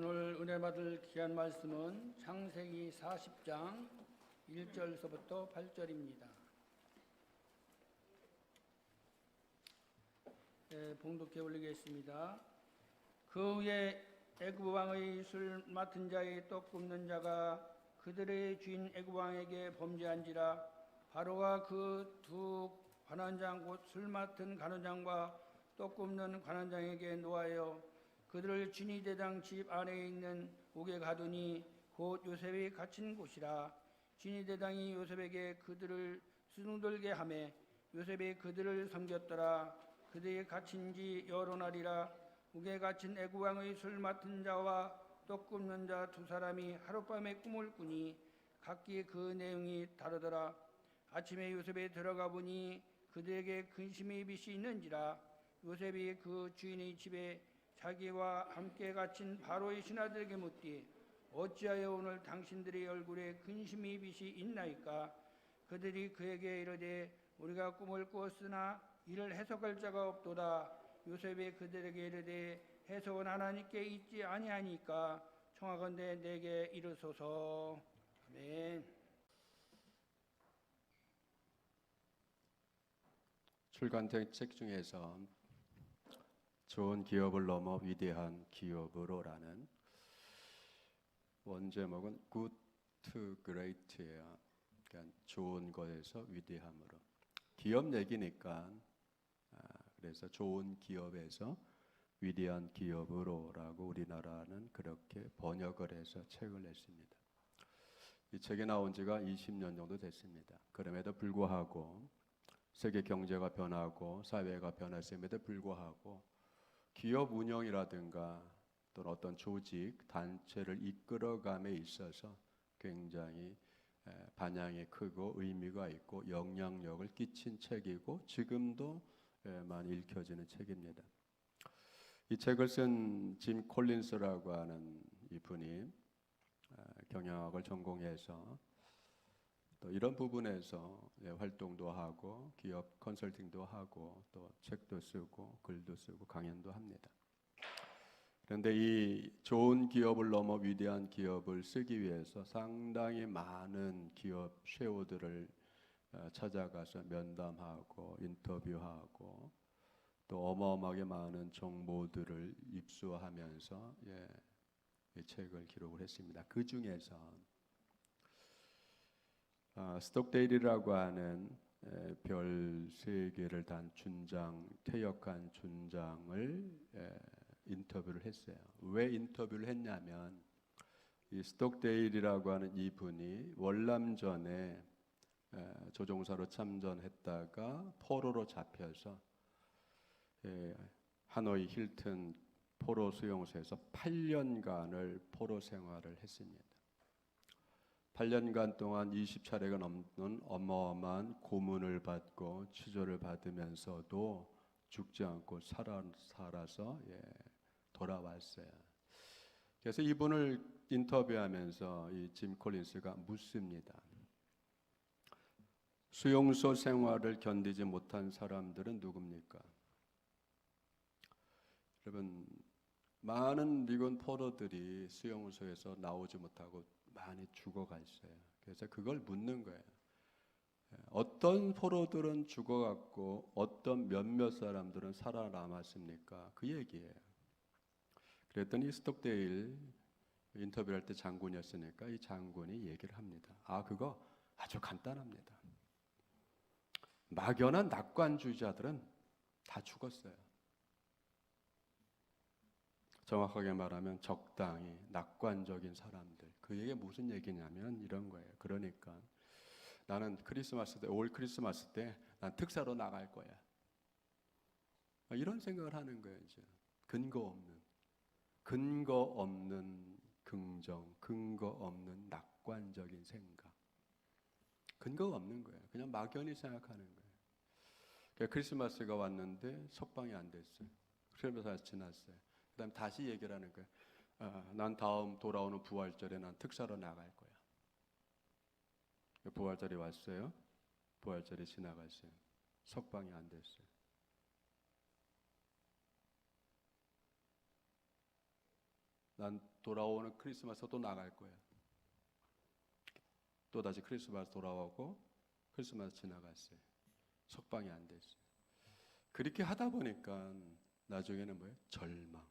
오늘 은혜 받을 귀한 말씀은 창세기 40장 1절서부터 8절입니다. 봉독해 올리겠습니다. 그 후에 애굽 왕의 술 맡은 자의 떡 굽는 자가 그들의 주인 애굽 왕에게 범죄한지라. 바로가 그 두 관원장 곧 술 맡은 관원장과 떡 굽는 관원장에게 노하여 그들을 진위대장 집 안에 있는 옥에 가두니 곧 요셉이 갇힌 곳이라. 진위대장이 요셉에게 그들을 수중들게 하매 요셉이 그들을 섬겼더라. 그들이 갇힌 지 여러 날이라. 옥에 갇힌 애굽 왕의 술 맡은 자와 떡 굽는 자 두 사람이 하룻밤에 꿈을 꾸니 각기 그 내용이 다르더라. 아침에 요셉에 들어가 보니 그들에게 근심의 빛이 있는지라. 요셉이 그 주인의 집에 자기와 함께 갇힌 바로의 신하들에게 묻되 어찌하여 오늘 당신들의 얼굴에 근심의 빛이 있나이까? 그들이 그에게 이르되 우리가 꿈을 꾸었으나 이를 해석할 자가 없도다. 요셉이 그들에게 이르되 해석은 하나님께 있지 아니하니까 청하건대 내게 이르소서. 아멘. 출간된 책 중에서 좋은 기업을 넘어 위대한 기업으로라는 원제목은 Good to Great예요. 그러니까 좋은 것에서 위대함으로. 기업 얘기니까 그래서 좋은 기업에서 위대한 기업으로라고 우리나라는 그렇게 번역을 해서 책을 냈습니다. 이 책이 나온 지가 20년 정도 됐습니다. 그럼에도 불구하고 세계 경제가 변하고 사회가 변했음에도 불구하고 기업 운영이라든가 또는 어떤 조직, 단체를 이끌어감에 있어서 굉장히 반향이 크고 의미가 있고 영향력을 끼친 책이고 지금도 많이 읽혀지는 책입니다. 이 책을 쓴 짐 콜린스라고 하는 이분이 경영학을 전공해서 또 이런 부분에서 활동도 하고 기업 컨설팅도 하고 또 책도 쓰고 글도 쓰고 강연도 합니다. 그런데 이 좋은 기업을 넘어 위대한 기업을 쓰기 위해서 상당히 많은 기업 쉐어들을 찾아가서 면담하고 인터뷰하고 또 어마어마하게 많은 정보들을 입수하면서 이 책을 기록을 했습니다. 그 중에서 스톡데일이라고 하는 별 3개를 단 춘장, 퇴역한 춘장을 인터뷰를 했어요. 왜 인터뷰를 했냐면 이 스톡데일이라고 하는 이분이 월남전에 조종사로 참전했다가 포로로 잡혀서 하노이 힐튼 포로 수용소에서 8년간을 포로 생활을 했습니다. 8년간 동안 20차례가 넘는 어마어마한 고문을 받고 치료를 받으면서도 죽지 않고 살아서 돌아왔어요. 그래서 이분을 인터뷰하면서 이 짐 콜린스가 묻습니다. 수용소 생활을 견디지 못한 사람들은 누굽니까? 여러분, 많은 미군 포로들이 수용소에서 나오지 못하고 많이 죽어가 있어요. 그래서 그걸 묻는 거예요. 어떤 포로들은 죽어갔고 어떤 몇몇 사람들은 살아남았습니까? 그 얘기예요. 그랬더니 스톡데일 인터뷰할 때 장군이었으니까 이 장군이 얘기를 합니다. 그거 아주 간단합니다. 막연한 낙관주의자들은 다 죽었어요. 정확하게 말하면 적당히 낙관적인 사람들. 그 얘기가 무슨 얘기냐면 이런 거예요. 그러니까 나는 올 크리스마스 때 난 특사로 나갈 거야. 이런 생각을 하는 거예요. 이제 근거 없는 긍정, 근거 없는 낙관적인 생각. 근거가 없는 거예요. 그냥 막연히 생각하는 거예요. 그러니까 크리스마스가 왔는데 석방이 안 됐어요. 크리스마스가 지났어요. 그다음 다시 얘기를 하는 거예요. 난 다음 돌아오는 부활절에 난 특사로 나갈 거야. 부활절이 왔어요. 부활절이 지나갔어요. 석방이 안 됐어요. 난 돌아오는 크리스마스 또 나갈 거야. 또 다시 크리스마스 돌아오고 크리스마스 지나갔어요. 석방이 안 됐어요. 그렇게 하다 보니까 나중에는 뭐예요? 절망,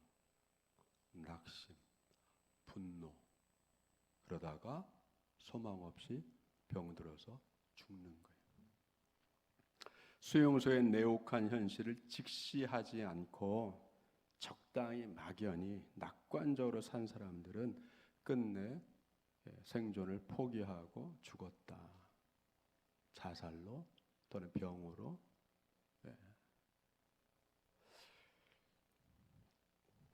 낙심, 분노, 그러다가 소망 없이 병들어서 죽는 거예요. 수용소의 내혹한 현실을 직시하지 않고 적당히 막연히 낙관적으로 산 사람들은 끝내 생존을 포기하고 죽었다. 자살로 또는 병으로.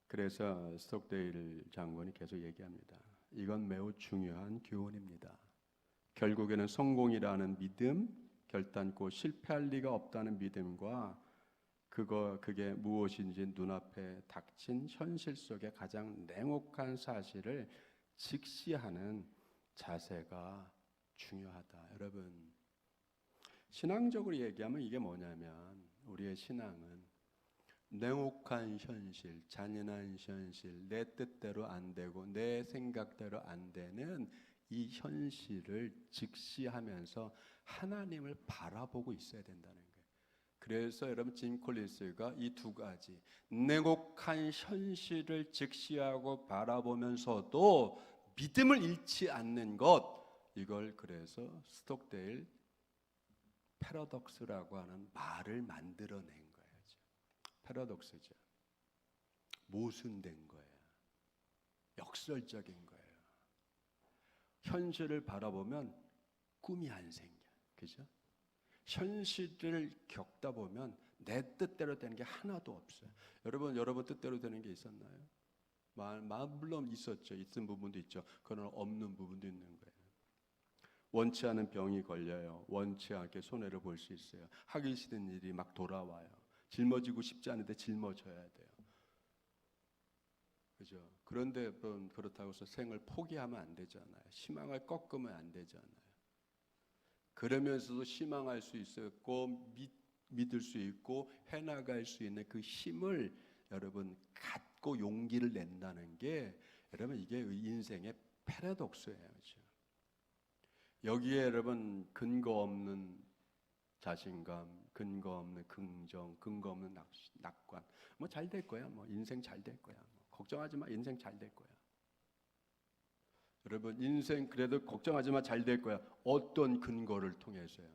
그래서 스톡데일 장군이 계속 얘기합니다. 이건 매우 중요한 교훈입니다. 결국에는 성공이라는 믿음, 결단코 실패할 리가 없다는 믿음과 그게 무엇인지 눈앞에 닥친 현실 속의 가장 냉혹한 사실을 직시하는 자세가 중요하다. 여러분, 신앙적으로 얘기하면 이게 뭐냐면 우리의 신앙은 냉혹한 현실, 잔인한 현실, 내 뜻대로 안 되고 내 생각대로 안 되는 이 현실을 직시하면서 하나님을 바라보고 있어야 된다는 거예요. 그래서 여러분 짐 콜린스가 이 두 가지 냉혹한 현실을 직시하고 바라보면서도 믿음을 잃지 않는 것, 이걸 그래서 스톡데일 패러독스라고 하는 말을 만들어낸 거예요. 패러독스죠. 모순된 거예요. 역설적인 거예요. 현실을 바라보면 꿈이 안 생겨. 그죠? 현실을 겪다 보면 내 뜻대로 되는 게 하나도 없어요. 여러분 뜻대로 되는 게 있었나요? 물론 있었죠. 있은 부분도 있죠. 그러나 없는 부분도 있는 거예요. 원치 않은 병이 걸려요. 원치 않게 손해를 볼 수 있어요. 하기 싫은 일이 막 돌아와요. 짊어지고 싶지 않은데 짊어져야 돼요. 그죠? 그런데 그렇다고 해서 생을 포기하면 안 되잖아요. 희망을 꺾으면 안 되잖아요. 그러면서도 희망할 수 있었고 믿을 수 있고 해나갈 수 있는 그 힘을 여러분 갖고 용기를 낸다는 게 여러분 이게 인생의 패러독스예요. 그렇죠? 여기에 여러분 근거 없는 자신감, 근거 없는 긍정, 근거 없는 낙관, 뭐 잘 될 거야, 뭐 인생 잘 될 거야, 뭐 걱정하지 마, 인생 잘 될 거야. 여러분 인생 그래도 걱정하지 마, 잘 될 거야. 어떤 근거를 통해서요?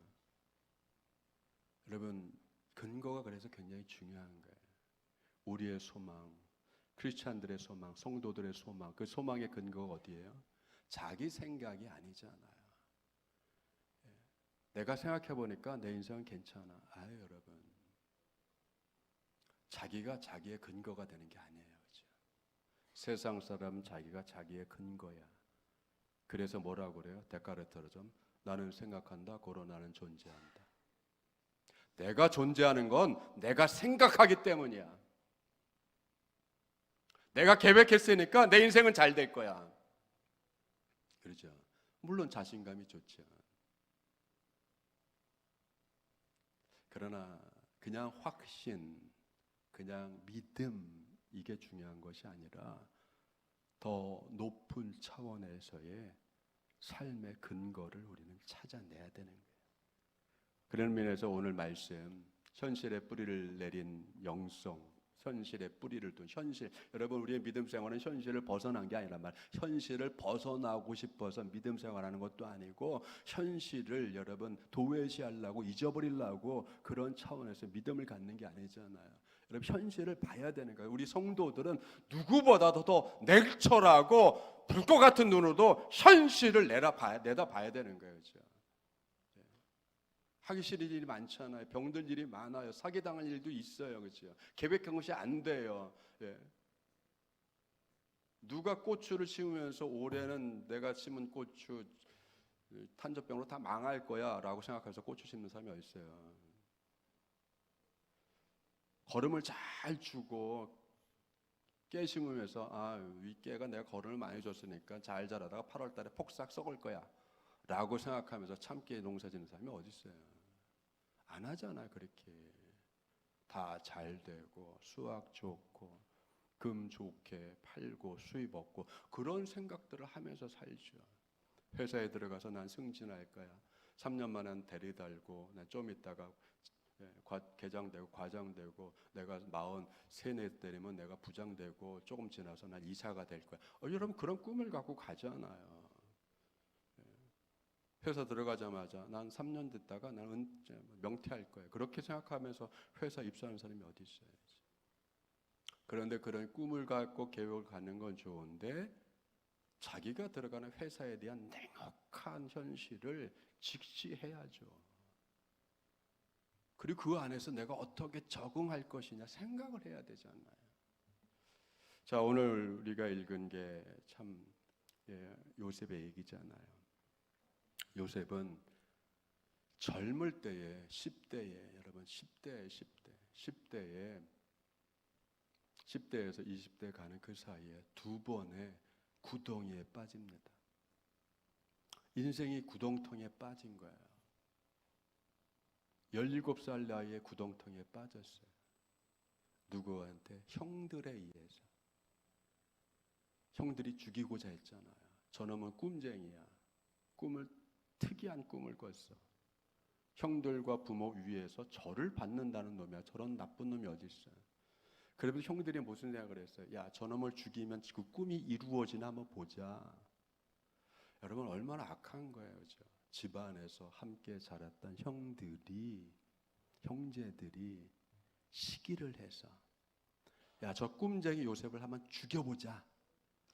여러분 근거가 그래서 굉장히 중요한 거예요. 우리의 소망, 크리스찬들의 소망, 성도들의 소망, 그 소망의 근거가 어디예요? 자기 생각이 아니잖아요. 내가 생각해 보니까 내 인생은 괜찮아. 아유 여러분, 자기가 자기의 근거가 되는 게 아니에요. 그렇죠? 세상 사람은 자기가 자기의 근거야. 그래서 뭐라고 그래요? 데카르트처럼 나는 생각한다, 고로 나는 존재한다. 내가 존재하는 건 내가 생각하기 때문이야. 내가 계획했으니까 내 인생은 잘 될 거야. 그렇죠? 물론 자신감이 좋죠. 그러나 그냥 확신, 그냥 믿음, 이게 중요한 것이 아니라 더 높은 차원에서의 삶의 근거를 우리는 찾아내야 되는 거예요. 그런 면에서 오늘 말씀, 현실의 뿌리를 내린 영성, 현실의 뿌리를 둔 현실. 여러분 우리의 믿음 생활은 현실을 벗어난 게 아니란 말. 현실을 벗어나고 싶어서 믿음 생활하는 것도 아니고 현실을 여러분 도외시하려고 잊어버리려고 그런 차원에서 믿음을 갖는 게 아니잖아요. 여러분 현실을 봐야 되는 거예요. 우리 성도들은 누구보다도 더 냉철하고 불꽃 같은 눈으로도 현실을 내다봐야 되는 거예요. 그렇죠? 하기 싫은 일이 많잖아요. 병들 일이 많아요. 사기당할 일도 있어요. 그렇죠? 계획한 것이 안 돼요. 예. 누가 고추를 심으면서 올해는 내가 심은 고추 탄저병으로 다 망할 거야 라고 생각해서 고추 심는 사람이 어디 있어요? 거름을 잘 주고 깨 심으면서 이 깨가 내가 거름을 많이 줬으니까 잘 자라다가 8월 달에 폭삭 썩을 거야 라고 생각하면서 참깨 농사 짓는 사람이 어디 있어요? 안 하잖아요. 그렇게 다 잘 되고 수확 좋고 금 좋게 팔고 수입 얻고 그런 생각들을 하면서 살죠. 회사에 들어가서 난 승진할 거야. 3년 만에 대리 달고 난 좀 있다가 계장되고 과장되고 내가 43, 되면 내가 부장되고 조금 지나서 난 이사가 될 거야. 여러분 그런 꿈을 갖고 가잖아요. 회사 들어가자마자 난 3년 됐다가 나는 명퇴할 거야. 그렇게 생각하면서 회사 입사하는 사람이 어디 있어요? 그런데 그런 꿈을 갖고 계획을 갖는 건 좋은데 자기가 들어가는 회사에 대한 냉혹한 현실을 직시해야죠. 그리고 그 안에서 내가 어떻게 적응할 것이냐 생각을 해야 되잖아요. 자, 오늘 우리가 읽은 게 참 요셉의 얘기잖아요. 요셉은 젊을 때에 10대에 여러분 10대에서 20대 가는 그 사이에 두 번의 구덩이에 빠집니다. 인생이 구덩텅이에 빠진 거예요. 17살 나이에 구덩텅이에 빠졌어요. 누구한테? 형들에 의해서. 형들이 죽이고자 했잖아요. 저놈은 꿈쟁이야. 특이한 꿈을 꿨어. 형들과 부모 위에서 저를 받는다는 놈이야. 저런 나쁜 놈이 어디 있어요. 그래도 형들이 무슨 생각을 했어요? 야, 저놈을 죽이면 그 꿈이 이루어지나 한번 보자. 여러분 얼마나 악한 거예요. 그렇죠? 집안에서 함께 자랐던 형제들이 시기를 해서 야, 저 꿈쟁이 요셉을 한번 죽여보자.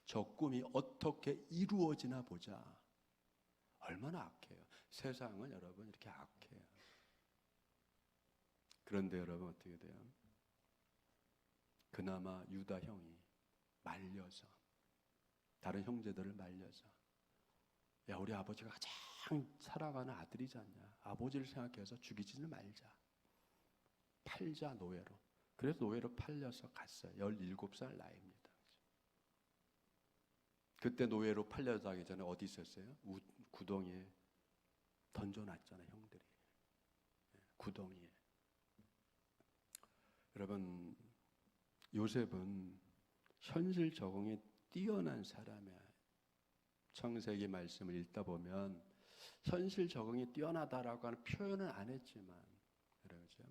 저 꿈이 어떻게 이루어지나 보자. 얼마나 악해요. 세상은 여러분 이렇게 악해요. 그런데 여러분 어떻게 돼요? 그나마 유다 형이 말려서 다른 형제들을 말려서 야, 우리 아버지가 가장 사랑하는 아들이지 않냐. 아버지를 생각해서 죽이지는 말자. 팔자 노예로. 그래서 노예로 팔려서 갔어요. 17살 나이입니다. 그때 노예로 팔려가기 전에 어디 있었어요? 구덩이에 던져놨잖아요. 형들이. 구덩이에. 여러분 요셉은 현실 적응이 뛰어난 사람이야. 창세기 말씀을 읽다 보면 현실 적응이 뛰어나다라고 하는 표현은 안 했지만 그렇죠?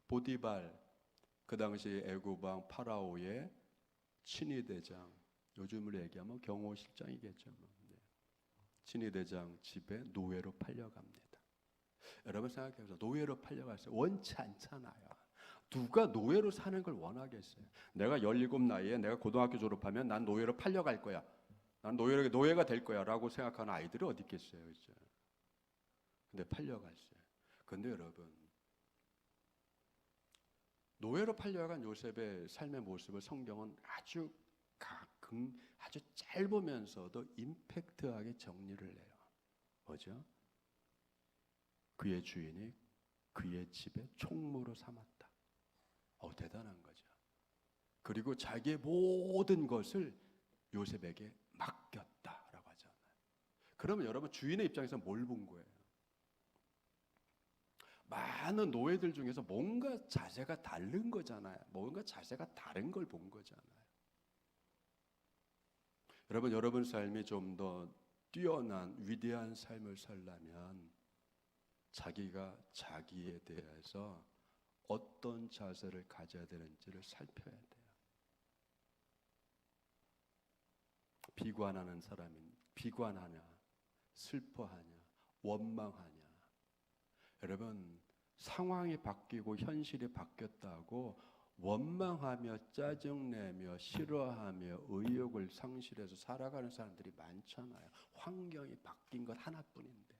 보디발 그 당시 애굽 왕 파라오의 친위대장, 요즘으로 얘기하면 경호실장이겠죠. 친위대장 집에 노예로 팔려갑니다. 여러분 생각해보세요. 노예로 팔려갔어요. 원치 않잖아요. 누가 노예로 사는 걸 원하겠어요? 내가 17 나이에 내가 고등학교 졸업하면 난 노예로 팔려갈 거야. 난 노예가 될 거야 라고 생각하는 아이들이 어디 있겠어요. 그렇죠? 근데 팔려갔어요. 근데 여러분 노예로 팔려간 요셉의 삶의 모습을 성경은 아주 짧으면서도 임팩트하게 정리를 해요. 뭐죠? 그의 주인이 그의 집에 총무로 삼았다. 대단한 거죠. 그리고 자기의 모든 것을 요셉에게 맡겼다라고 하잖아요. 그러면 여러분 주인의 입장에서 뭘 본 거예요? 많은 노예들 중에서 뭔가 자세가 다른 거잖아요. 뭔가 자세가 다른 걸 본 거잖아요. 여러분 삶이 좀 더 뛰어난 위대한 삶을 살려면 자기가 자기에 대해서 어떤 자세를 가져야 되는지를 살펴야 돼요. 비관하는 사람인 비관하냐, 슬퍼하냐, 원망하냐. 여러분 상황이 바뀌고 현실이 바뀌었다고 원망하며 짜증내며 싫어하며 의욕을 상실해서 살아가는 사람들이 많잖아요. 환경이 바뀐 것 하나뿐인데.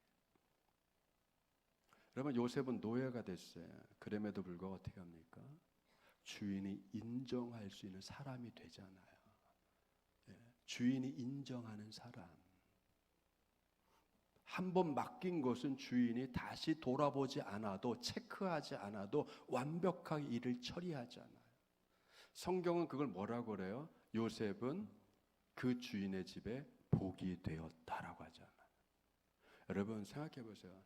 여러분 요셉은 노예가 됐어요. 그럼에도 불구하고 어떻게 합니까? 주인이 인정할 수 있는 사람이 되잖아요. 주인이 인정하는 사람. 한번 맡긴 것은 주인이 다시 돌아보지 않아도 체크하지 않아도 완벽하게 일을 처리하잖아요. 성경은 그걸 뭐라고 그래요? 요셉은 그 주인의 집에 복이 되었다라고 하잖아요. 여러분 생각해 보세요.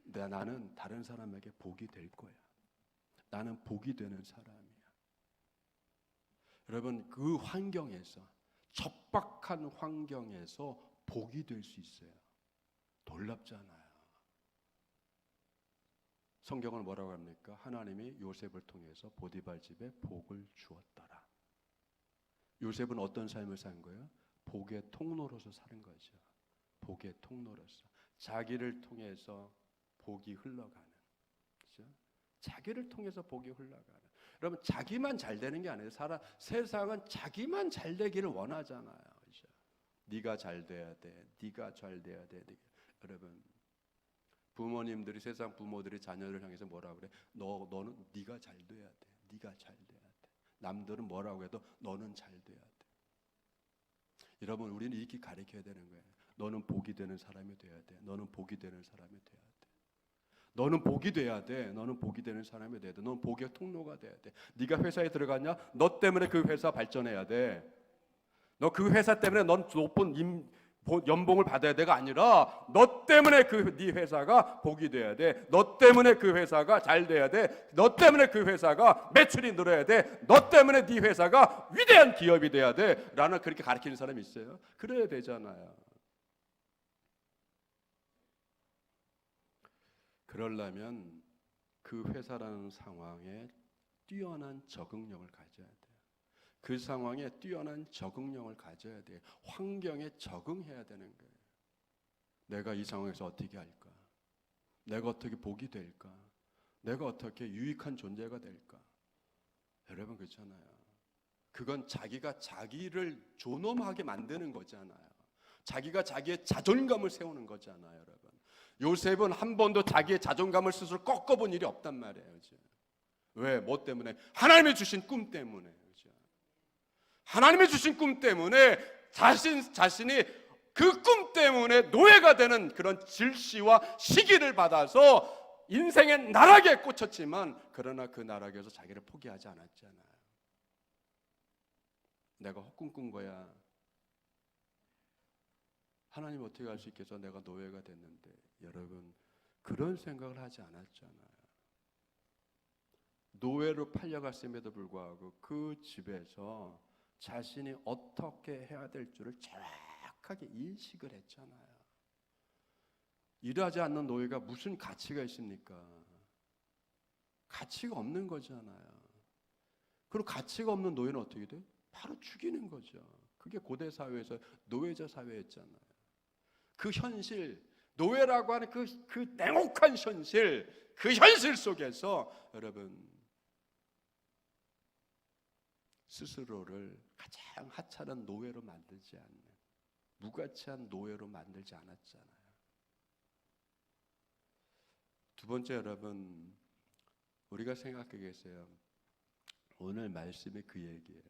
나는 다른 사람에게 복이 될 거야. 나는 복이 되는 사람이야. 여러분 그 환경에서 척박한 환경에서 복이 될 수 있어요. 놀랍잖아요. 성경을 뭐라고 합니까? 하나님이 요셉을 통해서 보디발 집에 복을 주었더라. 요셉은 어떤 삶을 산 거예요? 복의 통로로서 사는 거죠. 복의 통로로서 자기를 통해서 복이 흘러가는, 그렇죠? 자기를 통해서 복이 흘러가는. 여러분 자기만 잘 되는 게 아니에요. 세상은 자기만 잘 되기를 원하잖아요. 그렇죠? 네가 잘 돼야 돼. 네가 잘 돼야 돼. 여러분 부모님들이, 세상 부모들이 자녀를 향해서 뭐라고 그래? 너는 네가 잘 돼야 돼. 네가 잘 돼야 돼. 남들은 뭐라고 해도 너는 잘 돼야 돼. 여러분 우리는 이렇게 가르쳐야 되는 거예요. 너는 복이 되는 사람이 돼야 돼. 너는 복이 되는 사람이 돼야 돼. 너는 복이 돼야 돼. 너는 복이 되는 사람이 돼야 돼. 너는 복의 통로가 돼야 돼. 네가 회사에 들어갔냐? 너 때문에 그 회사 발전해야 돼. 너 그 회사 때문에 넌 높은 연봉을 받아야 돼가 아니라 너 때문에 네 회사가 복이 돼야 돼. 너 때문에 그 회사가 잘 돼야 돼. 너 때문에 그 회사가 매출이 늘어야 돼. 너 때문에 네 회사가 위대한 기업이 돼야 돼. 라는 그렇게 가르치는 사람이 있어요. 그래야 되잖아요. 그러려면 그 회사라는 상황에 뛰어난 적응력을 가져야 돼요. 그 상황에 뛰어난 적응력을 가져야 돼요. 환경에 적응해야 되는 거예요. 내가 이 상황에서 어떻게 할까? 내가 어떻게 복이 될까? 내가 어떻게 유익한 존재가 될까? 여러분 그렇잖아요. 그건 자기가 자기를 존엄하게 만드는 거잖아요. 자기가 자기의 자존감을 세우는 거잖아요, 여러분. 요셉은 한 번도 자기의 자존감을 스스로 꺾어본 일이 없단 말이에요. 그렇죠? 왜? 뭐 때문에? 하나님이 주신 꿈 때문에. 그렇죠? 하나님이 주신 꿈 때문에 자신이 그 꿈 때문에 노예가 되는 그런 질시와 시기를 받아서 인생의 나락에 꽂혔지만 그러나 그 나락에서 자기를 포기하지 않았잖아요. 내가 헛꿈 꾼 거야. 하나님 어떻게 할 수 있겠어? 내가 노예가 됐는데. 여러분 그런 생각을 하지 않았잖아요. 노예로 팔려갔음에도 불구하고 그 집에서 자신이 어떻게 해야 될 줄을 정확하게 인식을 했잖아요. 일하지 않는 노예가 무슨 가치가 있습니까? 가치가 없는 거잖아요. 그리고 가치가 없는 노예는 어떻게 돼? 바로 죽이는 거죠. 그게 고대 사회에서 노예자 사회였잖아요. 그 현실, 노예라고 하는 그 냉혹한 현실, 그 현실 속에서 여러분 스스로를 가장 하찮은 노예로 만들지 않는, 무가치한 노예로 만들지 않았잖아요. 두 번째, 여러분 우리가 생각하겠어요. 오늘 말씀이 그 얘기예요.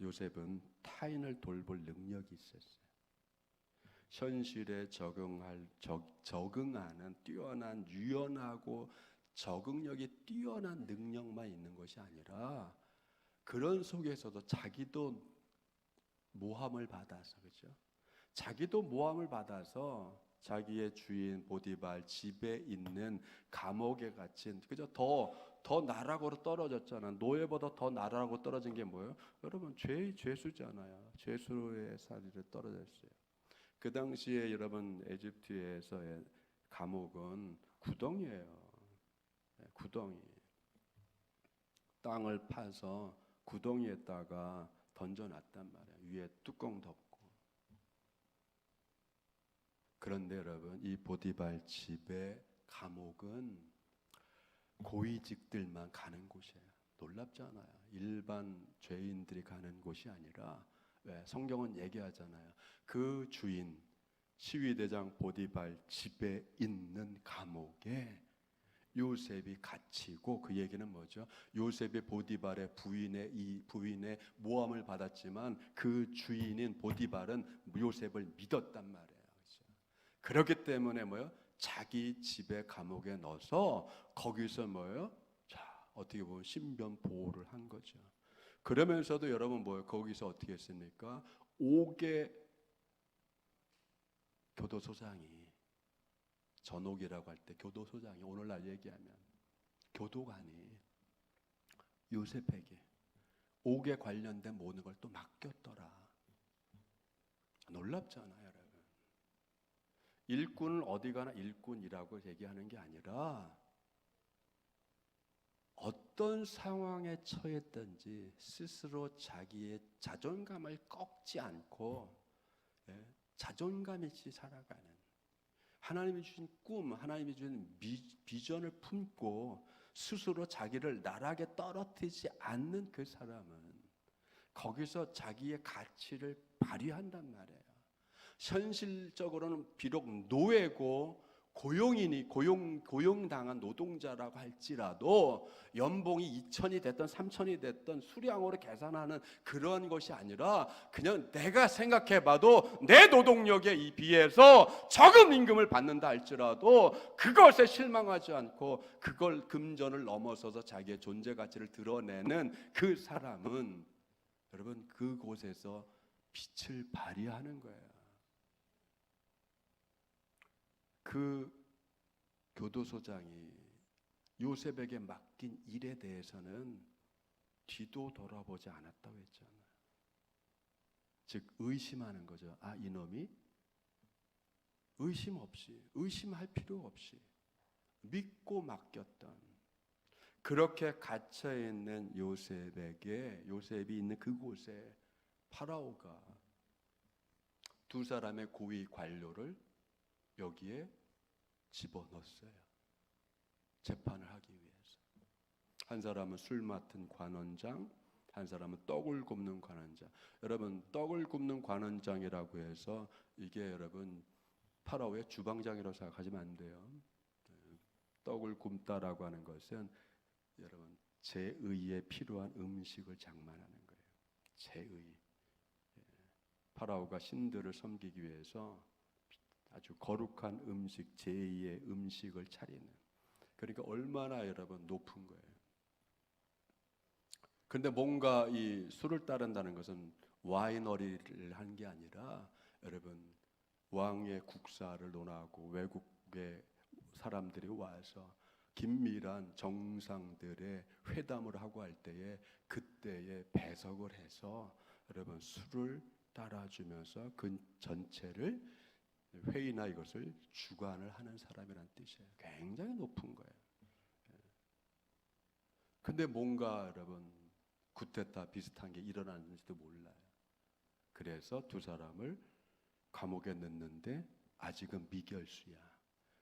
요셉은 타인을 돌볼 능력이 있었어요. 현실에 적응하는 뛰어난, 유연하고 적응력이 뛰어난 능력만 있는 것이 아니라 그런 속에서도 자기도 모함을 받아서, 그렇죠? 자기도 모함을 받아서 자기의 주인 보디발 집에 있는 감옥에 갇힌, 그죠? 더 나락으로 떨어졌잖아요. 노예보다 더 나락으로 떨어진 게 뭐예요? 여러분 죄수잖아요. 죄수의 사리를 떨어졌어요. 그 당시에 여러분 에집트에서의 감옥은 구덩이에요. 구덩이. 땅을 파서 구덩이에다가 던져놨단 말이에요. 위에 뚜껑 덮고. 그런데 여러분 이 보디발 집의 감옥은 고위직들만 가는 곳이에요. 놀랍잖아요. 일반 죄인들이 가는 곳이 아니라, 왜? 성경은 얘기하잖아요. 그 주인 시위대장 보디발 집에 있는 감옥에 요셉이 갇히고, 그 얘기는 뭐죠? 요셉이 보디발의 부인의 모함을 받았지만 그 주인인 보디발은 요셉을 믿었단 말이에요. 그렇죠? 그렇기 때문에 뭐요? 자기 집에 감옥에 넣어서 거기서 뭐요? 자, 어떻게 보면 신변 보호를 한 거죠. 그러면서도 여러분 뭐요? 거기서 어떻게 했습니까? 5개 교도소장이, 전옥이라고 할 때 교도소장이, 오늘날 얘기하면 교도관이 요셉에게 옥에 관련된 모든 걸 또 맡겼더라. 놀랍잖아요, 여러분. 일꾼을 어디 가나 일꾼이라고 얘기하는 게 아니라 어떤 상황에 처했든지 스스로 자기의 자존감을 꺾지 않고 자존감 있이 살아가는, 하나님이 주신 꿈, 하나님이 주신 비전을 품고 스스로 자기를 나락에 떨어뜨리지 않는 그 사람은 거기서 자기의 가치를 발휘한단 말이에요. 현실적으로는 비록 노예고 고용인이 고용당한 노동자라고 할지라도 연봉이 2천이 됐던 3천이 됐던 수량으로 계산하는 그런 것이 아니라 그냥 내가 생각해봐도 내 노동력에 비해서 적은 임금을 받는다 할지라도 그것에 실망하지 않고 그걸 금전을 넘어서서 자기의 존재 가치를 드러내는 그 사람은 여러분 그곳에서 빛을 발휘하는 거예요. 그 교도소장이 요셉에게 맡긴 일에 대해서는 뒤도 돌아보지 않았다고 했잖아요. 즉 의심하는 거죠. 아, 이놈이 의심 없이, 의심할 필요 없이 믿고 맡겼던, 그렇게 갇혀 있는 요셉에게, 요셉이 있는 그곳에 파라오가 두 사람의 고위 관료를 여기에 집어넣었어요. 재판을 하기 위해서. 한 사람은 술 맡은 관원장, 한 사람은 떡을 굽는 관원장. 여러분, 떡을 굽는 관원장이라고 해서 이게 여러분 파라오의 주방장이라고 생각하시면 안 돼요. 떡을 굽다라고 하는 것은 여러분 제의에 필요한 음식을 장만하는 거예요. 제의. 파라오가 신들을 섬기기 위해서 아주 거룩한 음식, 제2의 음식을 차리는, 그러니까 얼마나 여러분 높은 거예요. 그런데 뭔가 이 술을 따른다는 것은 와이너리를 한 게 아니라 여러분 왕의 국사를 논하고 외국의 사람들이 와서 긴밀한 정상들의 회담을 하고 할 때에 그때에 배석을 해서 여러분 술을 따라주면서 그 전체를 회의나 이것을 주관을 하는 사람이란 뜻이에요. 굉장히 높은 거예요. 근데 뭔가 여러분 쿠데타 비슷한 게 일어났는지도 몰라요. 그래서 두 사람을 감옥에 넣는데 아직은 미결수야.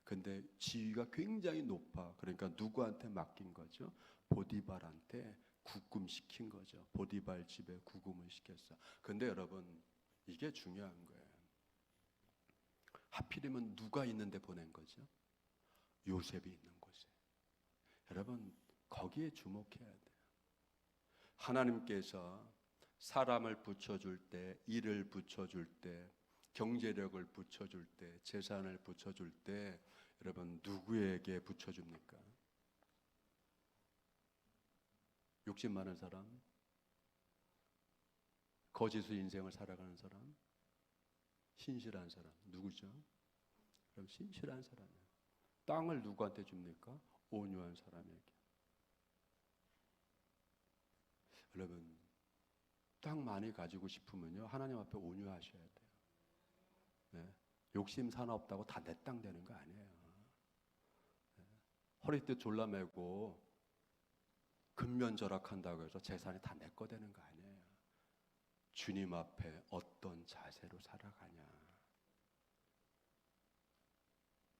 근데 지위가 굉장히 높아. 그러니까 누구한테 맡긴 거죠? 보디발한테 구금시킨 거죠. 보디발 집에 구금을 시켰어. 근데 여러분 이게 중요한 거예요. 하필이면 누가 있는데 보낸 거죠? 요셉이 있는 곳에. 여러분 거기에 주목해야 돼요. 하나님께서 사람을 붙여줄 때, 일을 붙여줄 때, 경제력을 붙여줄 때, 재산을 붙여줄 때 여러분 누구에게 붙여줍니까? 욕심 많은 사람? 거짓의 인생을 살아가는 사람? 신실한 사람? 누구죠? 그럼 신실한 사람이에요. 땅을 누구한테 줍니까? 온유한 사람에게. 여러분 땅 많이 가지고 싶으면요 하나님 앞에 온유하셔야 돼요. 네. 욕심 사나 없다고 다 내 땅 되는 거 아니에요. 네. 허리띠 졸라매고 근면절약한다고 해서 재산이 다 내 거 되는 거 아니에요. 주님 앞에 어떤 자세로 살아가냐,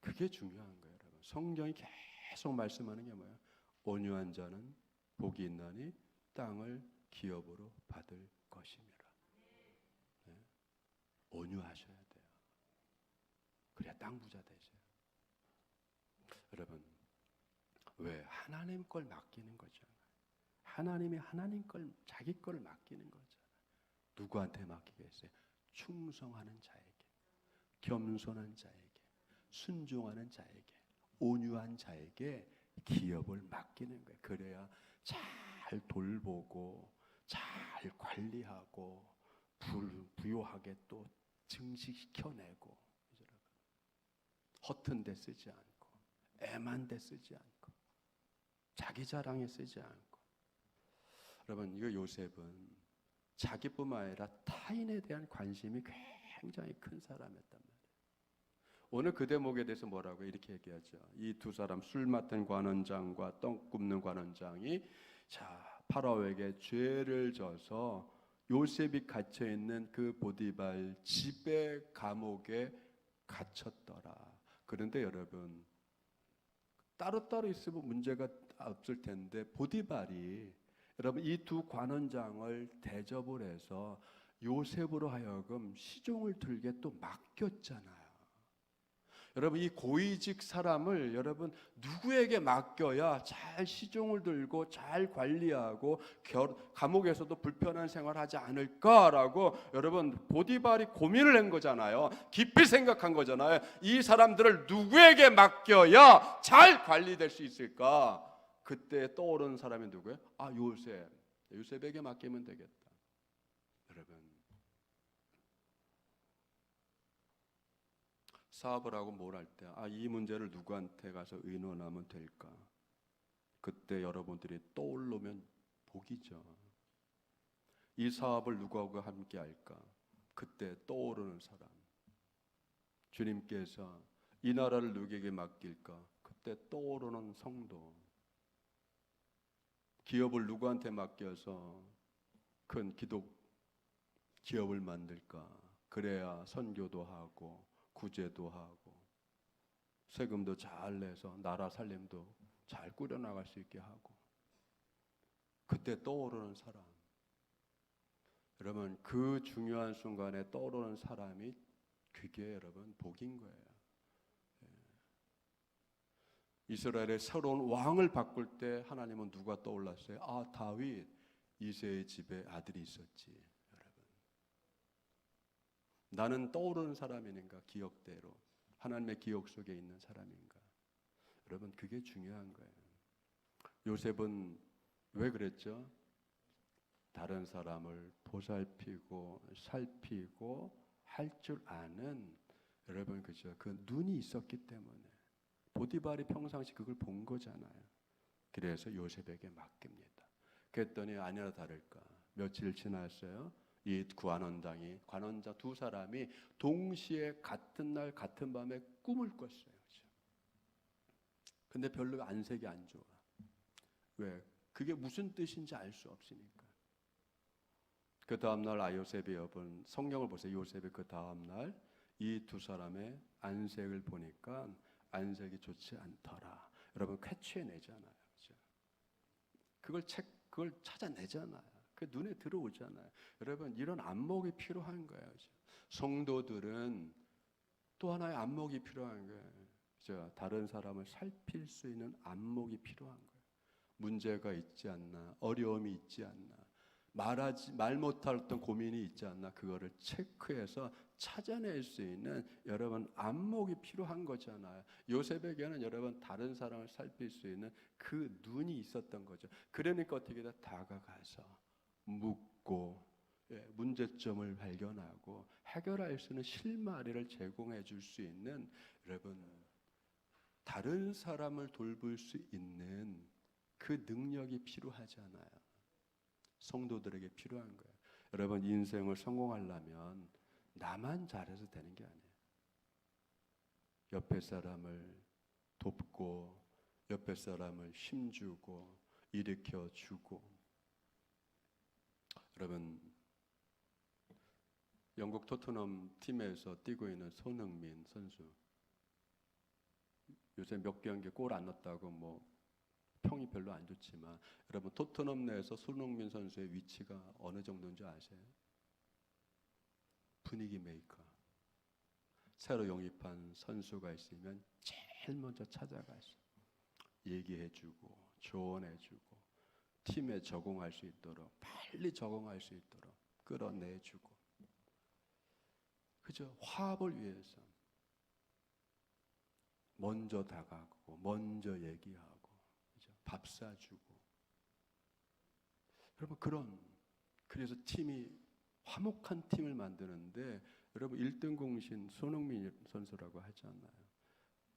그게 중요한 거예요. 여러분 성경이 계속 말씀하는 게 뭐예요? 온유한 자는 복이 있나니 땅을 기업으로 받을 것입니다. 네. 온유하셔야 돼요. 그래야 땅 부자 되세요. 여러분 왜 하나님 걸 맡기는 거잖아요. 하나님이 하나님 걸 자기 걸 맡기는 거잖아요. 누구한테 맡기겠어요? 충성하는 자에게, 겸손한 자에게, 순종하는 자에게, 온유한 자에게 기업을 맡기는 거예요. 그래야 잘 돌보고 잘 관리하고 부유하게 또 증식시켜내고, 허튼 데 쓰지 않고 애만 데 쓰지 않고 자기 자랑에 쓰지 않고. 여러분, 이거 요셉은 자기뿐만 아니라 타인에 대한 관심이 굉장히 큰 사람이었단 말이에요. 오늘 그 대목에 대해서 뭐라고 이렇게 얘기하죠. 이 두 사람, 술 맡은 관원장과 떡 굽는 관원장이 파라오에게 죄를 져서 요셉이 갇혀 있는 그 보디발 집의 감옥에 갇혔더라. 그런데 여러분, 따로따로 있으면 문제가 없을 텐데 보디발이 여러분 이 두 관원장을 대접을 해서 요셉으로 하여금 시종을 들게 또 맡겼잖아요. 여러분, 이 고위직 사람을 여러분 누구에게 맡겨야 잘 시종을 들고 잘 관리하고 감옥에서도 불편한 생활하지 않을까라고 여러분 보디발이 고민을 한 거잖아요. 깊이 생각한 거잖아요. 이 사람들을 누구에게 맡겨야 잘 관리될 수 있을까? 그때 떠오르는 사람이 누구예요? 요셉. 요셉에게 맡기면 되겠다. 여러분, 사업을 하고 뭘 할 때 이 문제를 누구한테 가서 의논하면 될까? 그때 여러분들이 떠오르면 복이죠. 이 사업을 누구하고 함께 할까? 그때 떠오르는 사람. 주님께서 이 나라를 누구에게 맡길까? 그때 떠오르는 성도. 기업을 누구한테 맡겨서 큰 기업을 만들까? 그래야 선교도 하고 구제도 하고 세금도 잘 내서 나라 살림도 잘 꾸려나갈 수 있게 하고. 그때 떠오르는 사람. 여러분, 그 중요한 순간에 떠오르는 사람이 그게 여러분 복인 거예요. 이스라엘의 새로운 왕을 바꿀 때 하나님은 누가 떠올랐어요? 다윗, 이새의 집에 아들이 있었지. 여러분, 나는 떠오르는 사람인가? 기억대로 하나님의 기억 속에 있는 사람인가? 여러분, 그게 중요한 거예요. 요셉은 왜 그랬죠? 다른 사람을 보살피고 살피고 할 줄 아는, 여러분, 그죠? 그 눈이 있었기 때문에 보디발이 평상시 그걸 본 거잖아요. 그래서 요셉에게 맡깁니다. 그랬더니 아니나 다를까 며칠 지났어요. 이 관원장 두 사람이 동시에 같은 날 같은 밤에 꿈을 꿨어요. 그렇죠? 근데 별로 안색이 안 좋아. 왜? 그게 무슨 뜻인지 알 수 없으니까. 그 다음날 요셉의 여분, 성경을 보세요. 요셉의 그 다음날 이 두 사람의 안색을 보니까 안색이 좋지 않더라. 여러분, 캐치해내잖아요. 그렇죠? 그걸 찾아내잖아요. 그 눈에 들어오잖아요. 여러분, 이런 안목이 필요한 거예요. 그렇죠? 성도들은 또 하나의 안목이 필요한 거예요. 그렇죠? 다른 사람을 살필 수 있는 안목이 필요한 거예요. 문제가 있지 않나, 어려움이 있지 않나, 말 못할 어떤 고민이 있지 않나, 그거를 체크해서 찾아낼 수 있는 여러분 안목이 필요한 거잖아요. 요셉에게는 여러분 다른 사람을 살필 수 있는 그 눈이 있었던 거죠. 그러니까 어떻게 다가가서 묻고 문제점을 발견하고 해결할 수 있는 실마리를 제공해 줄 수 있는, 여러분, 다른 사람을 돌볼 수 있는 그 능력이 필요하잖아요. 성도들에게 필요한 거예요. 여러분, 인생을 성공하려면 나만 잘해서 되는 게 아니에요. 옆에 사람을 돕고 옆에 사람을 힘주고 일으켜주고. 여러분, 영국 토트넘 팀에서 뛰고 있는 손흥민 선수, 요새 몇 경기 골 안 넣었다고 평이 별로 안 좋지만, 여러분 토트넘 내에서 손흥민 선수의 위치가 어느 정도인지 아세요? 분위기 메이커. 새로 영입한 선수가 있으면 제일 먼저 찾아가서 얘기해주고 조언해주고 팀에 적응할 수 있도록, 빨리 적응할 수 있도록 끌어내주고, 그죠? 화합을 위해서 먼저 다가가고 먼저 얘기하고, 그죠? 밥 사주고. 여러분, 그래서 팀이 화목한 팀을 만드는데, 여러분 1등 공신 손흥민 선수라고 하잖아요.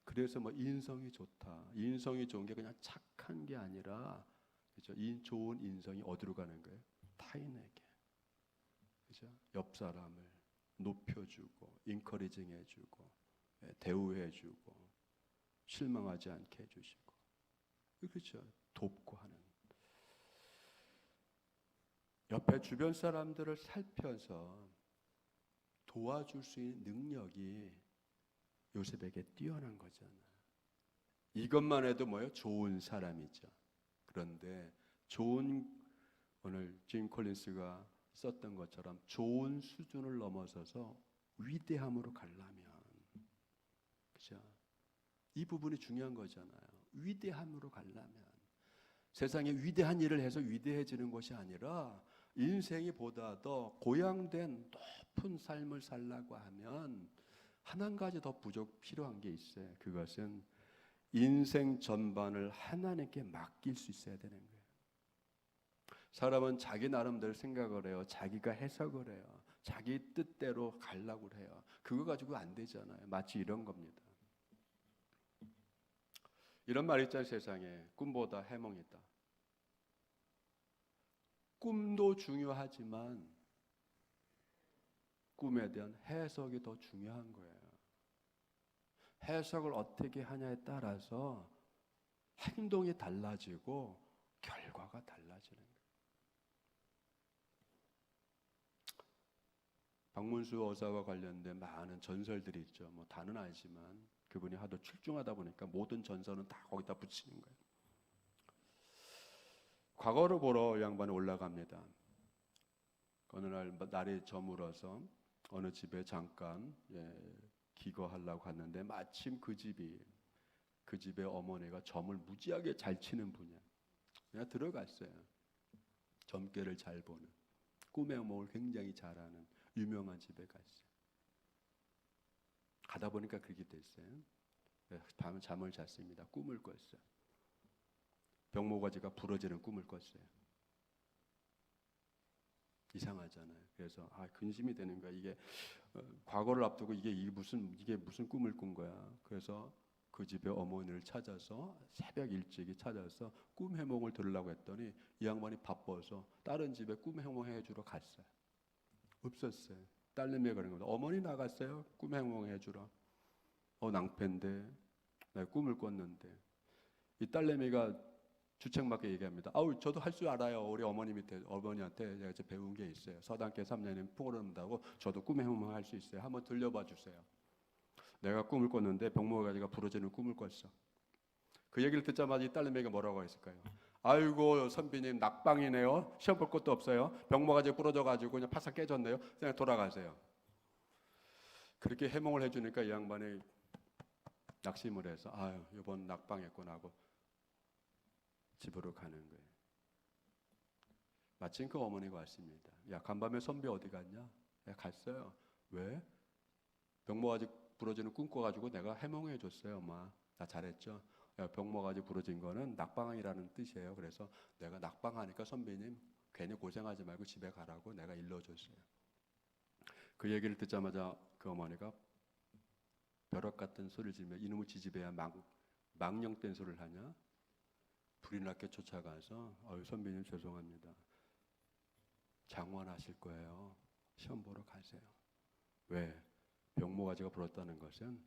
그래서 인성이 좋다. 인성이 좋은 게 그냥 착한 게 아니라 그죠? 이 좋은 인성이 어디로 가는 거예요? 타인에게. 그죠? 옆 사람을 높여주고, 인커리징 해주고, 대우해주고, 실망하지 않게 해주시고, 그렇죠? 돕고 하는. 옆에 주변 사람들을 살펴서 도와줄 수 있는 능력이 요셉에게 뛰어난 거잖아요. 이것만 해도 뭐예요? 좋은 사람이죠. 그런데 오늘 짐 콜린스가 썼던 것처럼 좋은 수준을 넘어서서 위대함으로 가려면, 그죠? 이 부분이 중요한 거잖아요. 위대함으로 가려면 세상에 위대한 일을 해서 위대해지는 것이 아니라 인생이 보다 더 고양된 높은 삶을 살라고 하면 한 가지 더 필요한 게 있어요. 그것은 인생 전반을 하나님께 맡길 수 있어야 되는 거예요. 사람은 자기 나름대로 생각을 해요. 자기가 해석을 해요. 자기 뜻대로 가려고 해요. 그거 가지고 안 되잖아요. 마치 이런 겁니다. 이런 말 있잖아요. 세상에 꿈보다 해몽이다. 꿈도 중요하지만 꿈에 대한 해석이 더 중요한 거예요. 해석을 어떻게 하냐에 따라서 행동이 달라지고 결과가 달라지는 거예요. 박문수 어사와 관련된 많은 전설들이 있죠. 뭐 다는 아니지만 그분이 하도 출중하다 보니까 모든 전설은 다 거기다 붙이는 거예요. 과거를 보러 이 양반이 올라갑니다. 어느 날이 저물어서 어느 집에 잠깐 기거하려고 갔는데 마침 그 집의 어머니가 점을 무지하게 잘 치는 분이야. 그냥 들어갔어요. 점괘를 잘 보는, 꿈의 해몽을 굉장히 잘하는 유명한 집에 갔어요. 가다 보니까 그렇게 됐어요. 밤에 잠을 잤습니다. 꿈을 꿨어요. 병모가지가 부러지는 꿈을 꿨어요. 이상하잖아요. 그래서 근심이 되는 거야. 이게 과거를 앞두고 이게 무슨 꿈을 꾼 거야. 그래서 그 집의 어머니를 찾아서 새벽 일찍이 찾아서 꿈 해몽을 들으려고 했더니 이 양반이 바빠서 다른 집에 꿈 해몽해 주러 갔어요. 없었어요. 딸내미가 그런 겁니다. 어머니 나갔어요. 꿈 해몽해 주러. 낭패인데 내가 꿈을 꿨는데. 이 딸내미가 주책맞게 얘기합니다. 저도 할 줄 알아요. 우리 어머니한테 제가 배운 게 있어요. 서당계 3년이면 풍어른다고 저도 꿈의 해몽 할 수 있어요. 한번 들려봐 주세요. 내가 꿈을 꿨는데 병모가지가 부러지는 꿈을 꿨어. 그 얘기를 듣자마자 이 딸내미가 뭐라고 했을까요? 아이고 선비님 낙방이네요. 시험 볼 것도 없어요. 병모가지 부러져가지고 그냥 파삭 깨졌네요. 그냥 돌아가세요. 그렇게 해몽을 해주니까 이 양반이 낙심을 해서 이번 낙방했구나 하고 집으로 가는 거예요. 마침 그 어머니가 왔습니다. 야, 간밤에 선비 어디 갔냐? 갔어요. 왜? 병모가지 부러지는 꿈 꿔가지고 내가 해몽해 줬어요. 엄마 나 잘했죠? 야, 병모가지 부러진 거는 낙방이라는 뜻이에요. 그래서 내가 낙방하니까 선비님 괜히 고생하지 말고 집에 가라고 내가 일러줬어요. 그 얘기를 듣자마자 그 어머니가 벼락 같은 소리를 지르며 이놈의 지지배야 망령된 소리를 하냐? 불이 났게 쫓아가서 선비님 죄송합니다. 장원하실 거예요. 시험 보러 가세요. 왜? 병모가지가 부렀다는 것은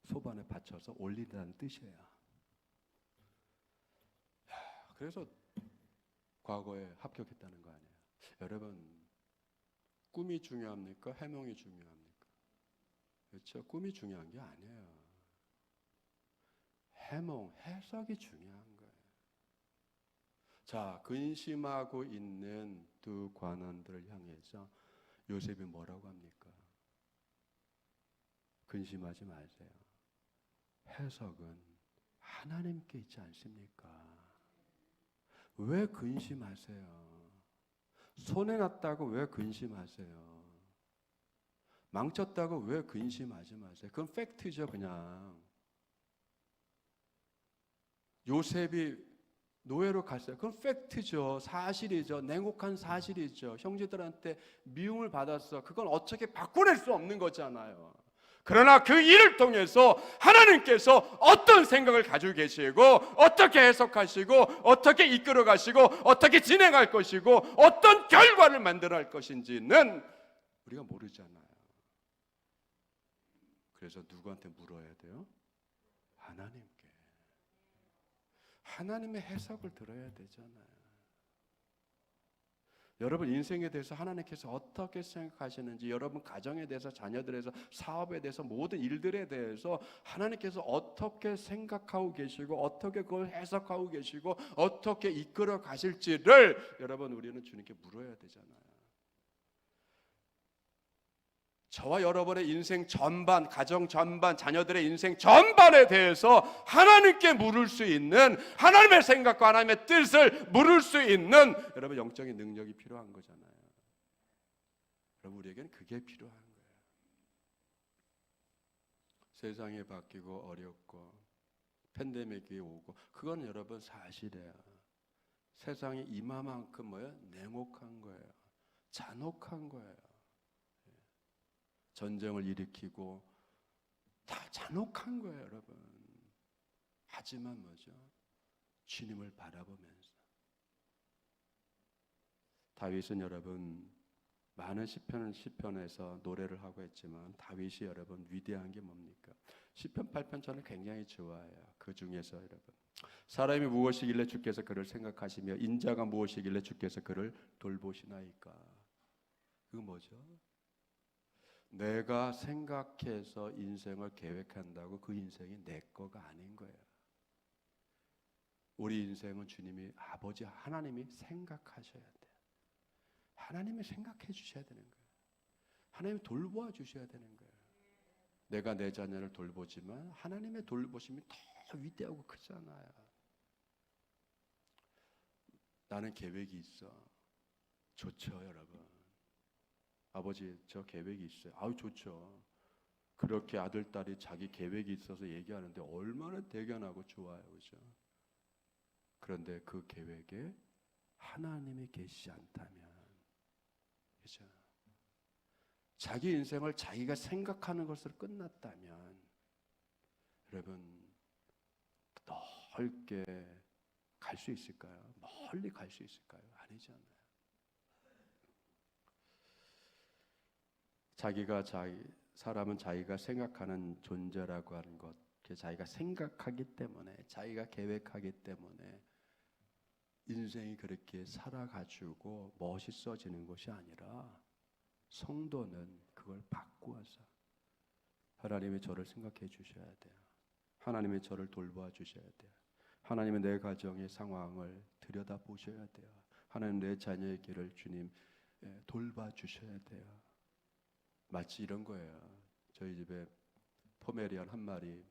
소반에 받쳐서 올린다는 뜻이에요. 그래서 과거에 합격했다는 거 아니에요. 여러분 꿈이 중요합니까? 해몽이 중요합니까? 그렇죠? 꿈이 중요한 게 아니에요. 해몽, 해석이 중요한 거예요. 자, 근심하고 있는 두 관원들을 향해서 요셉이 뭐라고 합니까? 근심하지 마세요. 해석은 하나님께 있지 않습니까? 왜 근심하세요? 손해났다고 왜 근심하세요? 망쳤다고 왜 근심하지 마세요? 그건 팩트죠, 그냥. 요셉이 노예로 갔어요. 그건 팩트죠. 사실이죠. 냉혹한 사실이죠. 형제들한테 미움을 받았어. 그건 어떻게 바꿔낼 수 없는 거잖아요. 그러나 그 일을 통해서 하나님께서 어떤 생각을 가지고 계시고 어떻게 해석하시고 어떻게 이끌어 가시고 어떻게 진행할 것이고 어떤 결과를 만들어낼 것인지는 우리가 모르잖아요. 그래서 누구한테 물어야 돼요? 하나님께. 하나님의 해석을 들어야 되잖아요. 여러분 인생에 대해서 하나님께서 어떻게 생각하시는지, 여러분 가정에 대해서, 자녀들에 대해서, 사업에 대해서, 모든 일들에 대해서 하나님께서 어떻게 생각하고 계시고 어떻게 그걸 해석하고 계시고 어떻게 이끌어 가실지를 여러분 우리는 주님께 물어야 되잖아요. 저와 여러분의 인생 전반, 가정 전반, 자녀들의 인생 전반에 대해서 하나님께 물을 수 있는, 하나님의 생각과 하나님의 뜻을 물을 수 있는 여러분 영적인 능력이 필요한 거잖아요. 여러분 우리에게는 그게 필요한 거예요. 세상이 바뀌고 어렵고 팬데믹이 오고 그건 여러분 사실이에요. 세상이 이마만큼 뭐예요? 냉혹한 거예요. 잔혹한 거예요. 전쟁을 일으키고 다 잔혹한 거예요, 여러분. 하지만 뭐죠? 주님을 바라보면서. 다윗은 여러분 많은 시편에서 노래를 하고 했지만 다윗이 여러분 위대한 게 뭡니까? 시편 8편 저는 굉장히 좋아해요. 그 중에서 여러분 사람이 무엇이길래 주께서 그를 생각하시며 인자가 무엇이길래 주께서 그를 돌보시나이까. 그거 뭐죠? 내가 생각해서 인생을 계획한다고 그 인생이 내 거가 아닌 거예요. 우리 인생은 주님이 아버지 하나님이 생각하셔야 돼요. 하나님이 생각해 주셔야 되는 거예요. 하나님이 돌보아 주셔야 되는 거예요. 내가 내 자녀를 돌보지만 하나님의 돌보심이 더 위대하고 크잖아요. 나는 계획이 있어. 좋죠, 여러분. 아버지 저 계획이 있어요. 아우 좋죠. 그렇게 아들 딸이 자기 계획이 있어서 얘기하는데 얼마나 대견하고 좋아요, 그죠? 그런데 그 계획에 하나님이 계시지 않다면, 그죠? 자기 인생을 자기가 생각하는 것으로 끝났다면, 여러분 넓게 갈 수 있을까요? 멀리 갈 수 있을까요? 아니잖아요. 사람은 자기가 생각하는 존재라고 하는 것, 자기가 생각하기 때문에, 자기가 계획하기 때문에 인생이 그렇게 살아가지고 멋있어지는 것이 아니라 성도는 그걸 바꾸어서 하나님이 저를 생각해 주셔야 돼요. 하나님이 저를 돌보아 주셔야 돼요. 하나님의 내 가정의 상황을 들여다 보셔야 돼요. 하나님 내 자녀의 길을 주님 돌봐 주셔야 돼요. 마치 이런 거예요. 저희 집에 포메리안 한 마리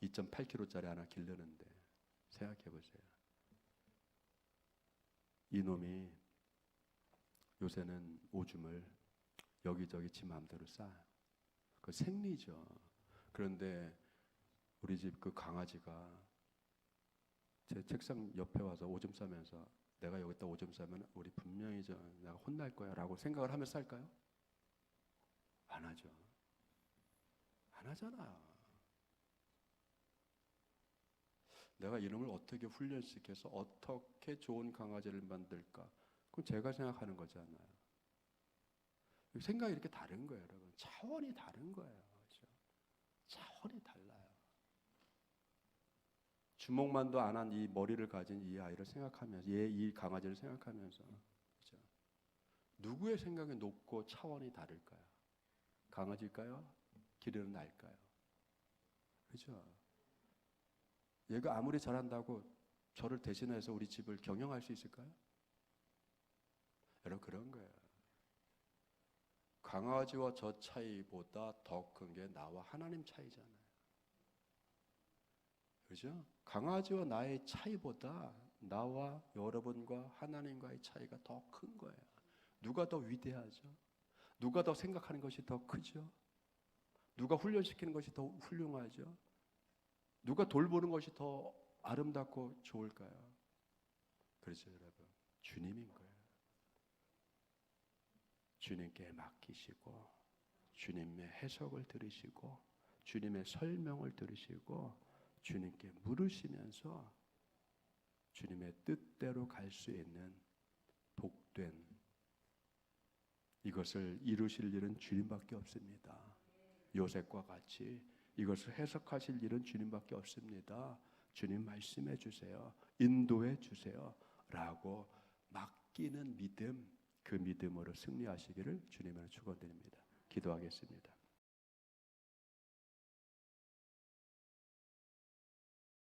2.8kg짜리 하나 기르는데 생각해 보세요. 이놈이 요새는 오줌을 여기저기 지 마음대로 싸요. 그 생리죠. 그런데 우리 집 그 강아지가 제 책상 옆에 와서 오줌 싸면서 내가 여기다 오줌 싸면 우리 분명히 내가 혼날 거야 라고 생각을 하면서 살까요? 안 하죠. 안 하잖아요. 내가 이놈을 어떻게 훈련시켜서 어떻게 좋은 강아지를 만들까? 그건 제가 생각하는 거잖아요. 생각이 이렇게 다른 거예요, 여러분. 차원이 다른 거예요. 그렇죠? 차원이 달라요. 주먹만도 안 한 이 머리를 가진 이 아이를 생각하면서, 이 강아지를 생각하면서, 그렇죠? 누구의 생각이 높고 차원이 다를까요? 강아지일까요? 기르는 나일까요? 그렇죠? 얘가 아무리 잘한다고 저를 대신해서 우리 집을 경영할 수 있을까요? 여러분 그런 거예요. 강아지와 저 차이보다 더 큰 게 나와 하나님 차이잖아요. 그렇죠? 강아지와 나의 차이보다 나와 여러분과 하나님과의 차이가 더 큰 거예요. 누가 더 위대하죠? 누가 더 생각하는 것이 더 크죠? 누가 훈련시키는 것이 더 훌륭하죠? 누가 돌보는 것이 더 아름답고 좋을까요? 그렇죠, 여러분. 주님인 거예요. 주님께 맡기시고 주님의 해석을 들으시고 주님의 설명을 들으시고 주님께 물으시면서 주님의 뜻대로 갈 수 있는 복된 이것을 이루실 일은 주님밖에 없습니다. 요셉과 같이 이것을 해석하실 일은 주님밖에 없습니다. 주님 말씀해 주세요. 인도해 주세요. 라고 맡기는 믿음, 그 믿음으로 승리하시기를 주님으로 축원드립니다. 기도하겠습니다.